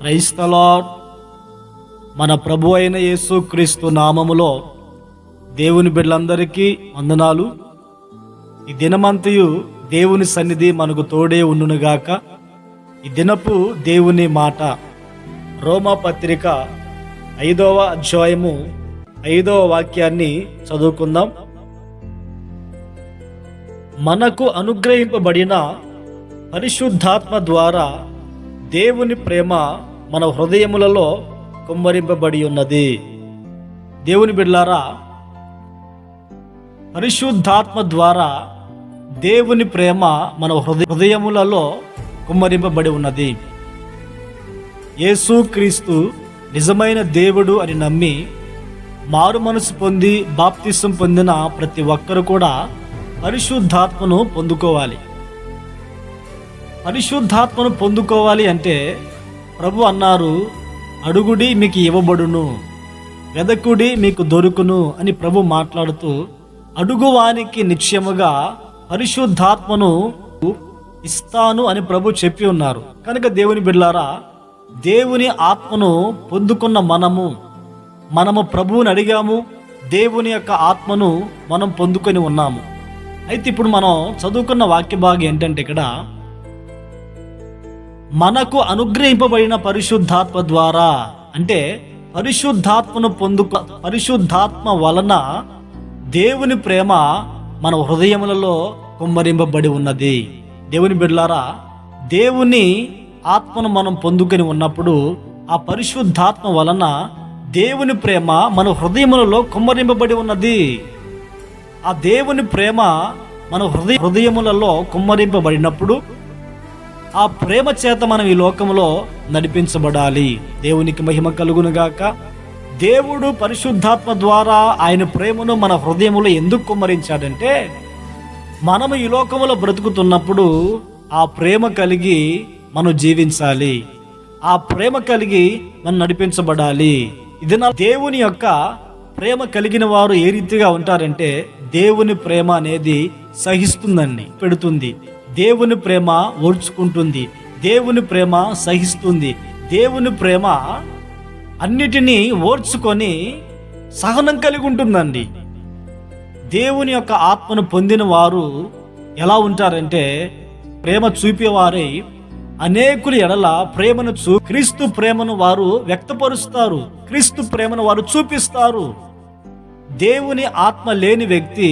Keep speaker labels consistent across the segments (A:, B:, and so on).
A: Praise the lord. మన ప్రభు అయిన యేసుక్రీస్తు నామములో దేవుని బిడ్డలందరికీ వందనాలు. ఈ దినమంతయు దేవుని సన్నిధి మనకు తోడే ఉండునుగాక. ఈ దినపు దేవుని మాట రోమా పత్రిక 5వ అధ్యాయము 5వ వాక్యాన్ని చదువుకుందాం. మనకు అనుగ్రహింపబడిన పరిశుద్ధాత్మ ద్వారా దేవుని ప్రేమ మన హృదయములలో కుమ్మరింపబడి ఉన్నది. దేవుని బిడ్డలారా, పరిశుద్ధాత్మ ద్వారా దేవుని ప్రేమ మన హృదయములలో కుమ్మరింపబడి ఉన్నది. యేసుక్రీస్తు నిజమైన దేవుడు అని నమ్మి మారు మనసు పొంది బాప్తిసం పొందిన ప్రతి ఒక్కరు కూడా పరిశుద్ధాత్మను పొందుకోవాలి. పరిశుద్ధాత్మను పొందుకోవాలి అంటే ప్రభు అన్నారు, అడుగుడి మీకు ఇవ్వబడును, వెదకుడి మీకు దొరుకును అని ప్రభు మాట్లాడుతూ అడుగువానికి నిశ్చయముగా పరిశుద్ధాత్మను ఇస్తాను అని ప్రభు చెప్పి ఉన్నారు. కనుక దేవుని బిడ్డలారా, దేవుని ఆత్మను పొందుకున్న మనము ప్రభువుని అడిగాము, దేవుని యొక్క ఆత్మను మనం పొందుకొని ఉన్నాము. అయితే ఇప్పుడు మనం చదువుకున్న వాక్య భాగం ఏంటంటే, ఇక్కడ మనకు అనుగ్రహింపబడిన పరిశుద్ధాత్మ ద్వారా అంటే పరిశుద్ధాత్మ వలన దేవుని ప్రేమ మన హృదయములలో కుమ్మరింపబడి ఉన్నది. దేవుని బిడ్డలారా, దేవుని ఆత్మను మనం పొందుకొని ఉన్నప్పుడు ఆ పరిశుద్ధాత్మ వలన దేవుని ప్రేమ మన హృదయములలో కుమ్మరింపబడి ఉన్నది. ఆ దేవుని ప్రేమ మన హృదయములలో కుమ్మరింపబడినప్పుడు ఆ ప్రేమ చేత మనం ఈ లోకంలో నడిపించబడాలి. దేవునికి మహిమ కలుగునుగాక. దేవుడు పరిశుద్ధాత్మ ద్వారా ఆయన ప్రేమను మన హృదయములో ఎందుకు కుమ్మరించాడంటే, మనము ఈ లోకంలో బ్రతుకుతున్నప్పుడు ఆ ప్రేమ కలిగి మనం జీవించాలి, ఆ ప్రేమ కలిగి మనం నడిపించబడాలి. ఇది నా దేవుని యొక్క ప్రేమ కలిగిన వారు ఏ రీతిగా ఉంటారంటే, దేవుని ప్రేమ అనేది సహిస్తుందండి, పెడుతుంది. దేవుని ప్రేమ ఓర్చుకుంటుంది, దేవుని ప్రేమ సహిస్తుంది, దేవుని ప్రేమ అన్నిటినీ ఓర్చుకొని సహనం కలిగి ఉంటుందండి. దేవుని యొక్క ఆత్మను పొందిన వారు ఎలా ఉంటారంటే, ప్రేమ చూపేవారై అనేకుల ఎడల ప్రేమను క్రీస్తు ప్రేమను వారు వ్యక్తపరుస్తారు, క్రీస్తు ప్రేమను వారు చూపిస్తారు. దేవుని ఆత్మ లేని వ్యక్తి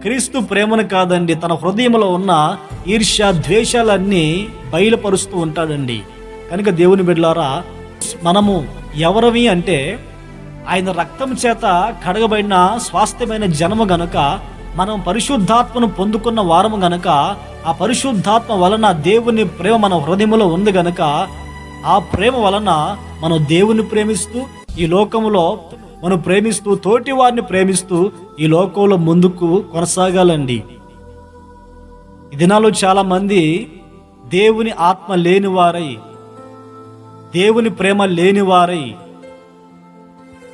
A: క్రీస్తు ప్రేమను కాదండి, తన హృదయంలో ఉన్న ఈర్ష్య ద్వేషాలన్నీ బయలుపరుస్తూ ఉంటాడండి. కనుక దేవుని బిడ్డలారా, మనము ఎవరవి అంటే ఆయన రక్తం చేత కడగబడిన స్వాస్థ్యమైన జనము గనుక, మనం పరిశుద్ధాత్మను పొందుకున్న వారము గనుక, ఆ పరిశుద్ధాత్మ వలన దేవుని ప్రేమ మన హృదయంలో ఉంది గనుక, ఆ ప్రేమ వలన మనం దేవుని ప్రేమిస్తూ ఈ లోకములో మనం ప్రేమిస్తూ తోటి వారిని ప్రేమిస్తూ ఈ లోకంలో ముందుకు కొనసాగాలండి. ఈ దినాల్లో చాలా మంది దేవుని ఆత్మ లేనివారై, దేవుని ప్రేమ లేనివారై,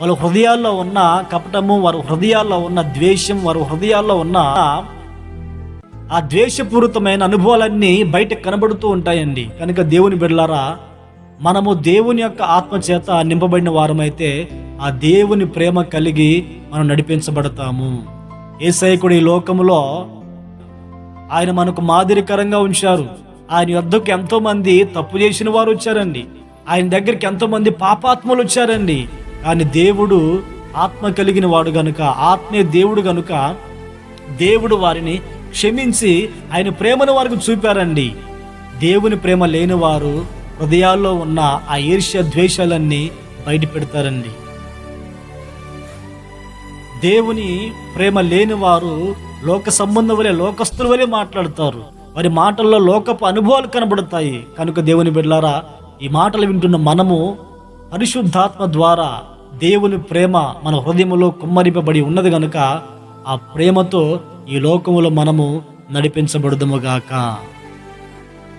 A: వాళ్ళ హృదయాల్లో ఉన్న కపటము, వారి హృదయాల్లో ఉన్న ద్వేషం, వారి హృదయాల్లో ఉన్న ఆ ద్వేషపూరితమైన అనుభవాలన్నీ బయట కనబడుతూ ఉంటాయండి. కనుక దేవుని బిడ్డలారా, మనము దేవుని యొక్క ఆత్మ చేత నింపబడిన వారమైతే ఆ దేవుని ప్రేమ కలిగి మనం నడిపించబడతాము. యేసయ్య కూడా ఈ లోకములో ఆయన మనకు మాదిరికరంగా ఉంచారు. ఆయన యొద్దకు ఎంతో మంది తప్పు చేసిన వారు వచ్చారండి, ఆయన దగ్గరికి ఎంతో మంది పాపాత్మలు వచ్చారండి. కానీ దేవుడు ఆత్మ కలిగిన వాడు గనుక, ఆత్మే దేవుడు గనుక దేవుడు వారిని క్షమించి ఆయన ప్రేమను వారికి చూపారండి. దేవుని ప్రేమ లేని వారు హృదయాల్లో ఉన్న ఆ ఈర్ష్య ద్వేషాలన్నీ బయట పెడతారండి. దేవుని ప్రేమ లేని వారు లోక సంబంధం వలె, లోకస్తుల వలె మాట్లాడతారు. వారి మాటల్లో లోకపు అనుభవాలు కనబడతాయి. కనుక దేవుని బిడ్డలారా, ఈ మాటలు వింటున్న మనము పరిశుద్ధాత్మ ద్వారా దేవుని ప్రేమ మన హృదయములో కుమ్మరింపబడి ఉన్నది గనుక, ఆ ప్రేమతో ఈ లోకములో మనము నడిపించబడుదుముగాక.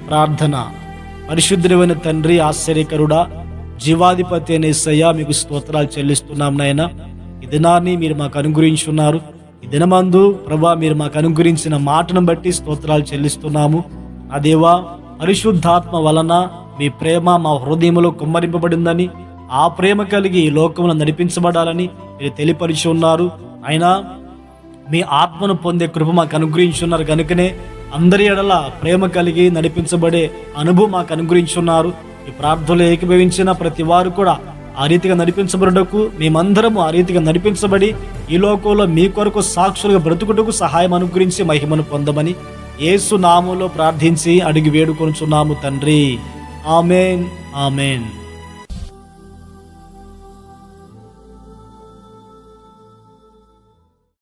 A: ప్రార్థన. పరిశుద్ధుడైన తండ్రి, ఆశ్చర్యకరుడా, జీవాధిపతి అనే యేసయ్యా, మీకు స్తోత్రాలు చెల్లిస్తున్నాం నాయన. ఈ దినాన్ని మీరు మాకు అనుగ్రహించున్నారు. ఈ దినమందు ప్రభా, మీరు మాకు అనుగ్రహించిన మాటను బట్టి స్తోత్రాలు చెల్లిస్తున్నాము. ఆ దేవా, పరిశుద్ధాత్మ వలన మీ ప్రేమ మా హృదయంలో కుమ్మరింపబడిందని, ఆ ప్రేమ కలిగి ఈ లోకంలో నడిపించబడాలని మీరు తెలియపరిచి ఉన్నారు. అయినా మీ ఆత్మను పొందే కృప మాకు అనుగ్రహించున్నారు కనుకనే అందరి ఎడల ప్రేమ కలిగి నడిపించబడే అనుభవం మాకు అనుగ్రహించున్నారు. ఈ ప్రార్థనలో ఏకీభవించిన ప్రతి వారు కూడా ఆ రీతిగా నడిపించబడుటకు, మేమందరము ఆ రీతిగా నడిపించబడి ఈ లోకంలో మీ కొరకు సాక్షులుగా బ్రతుకుటకు సహాయం అనుగ్రహించి మహిమను పొందమని యేసు నామములో ప్రార్థించి అడిగి వేడుకొనుచున్నాము తండ్రి. ఆమేన్, ఆమేన్.